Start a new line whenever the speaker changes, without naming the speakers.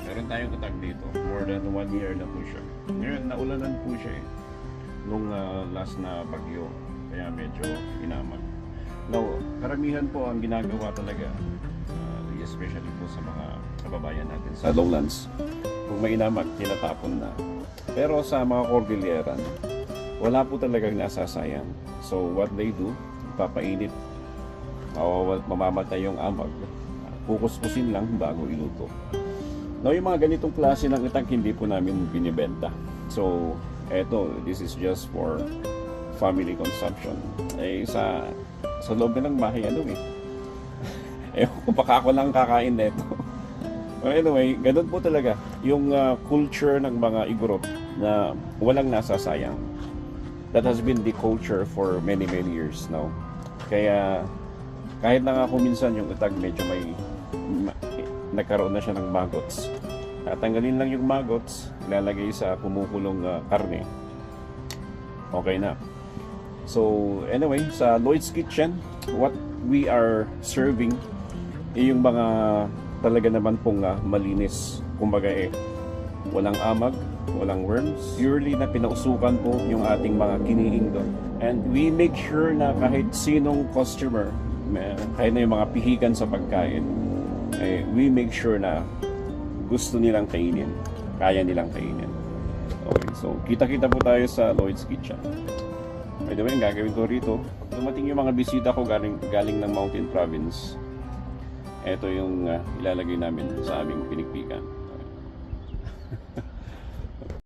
Meron tayong utang dito. More than 1 year na po siya. Ngayon, naulanan po siya eh. Nung last na bagyo. Kaya medyo inamag. Now, karamihan po ang ginagawa talaga, especially po sa mga kababayan natin sa lowlands. Kung may inamag, tinatapon na. Pero sa mga Cordilleran, wala po talagang nasasayang. So, what they do, papainit. Mamamatay yung amag. Kukuskusin lang bago iluto. Now, yung mga ganitong klase ng utang hindi po namin binibenta. So, this is just for family consumption. Eh, sa loob ng bahay, baka ako lang kakain nito. But anyway, ganun po talaga yung culture ng mga Igorot na walang nasasayang. That has been the culture for many years now. Kaya kahit na nga kung minsan yung utag medyo nagkaroon na siya ng maggots. Tatanggalin lang yung maggots, ilalagay sa kumukulong karne. Okay na. So anyway, sa Lloyd's Kitchen, what we are serving yung mga talaga naman pong malinis. Kumbaga walang amag, walang worms. Purely na pinausukan po yung ating mga kiniing doon. And we make sure na kahit sinong customer, kahit na yung mga pihikan sa pagkain, we make sure na gusto nilang kainin, kaya nilang kainin. Okay, so kita-kita po tayo sa Lloyd's Kitchen. By the way, ang gagawin ko rito, dumating yung mga bisita ko galing ng Mountain Province. Ito yung ilalagay namin sa aming pinikpikan. Okay.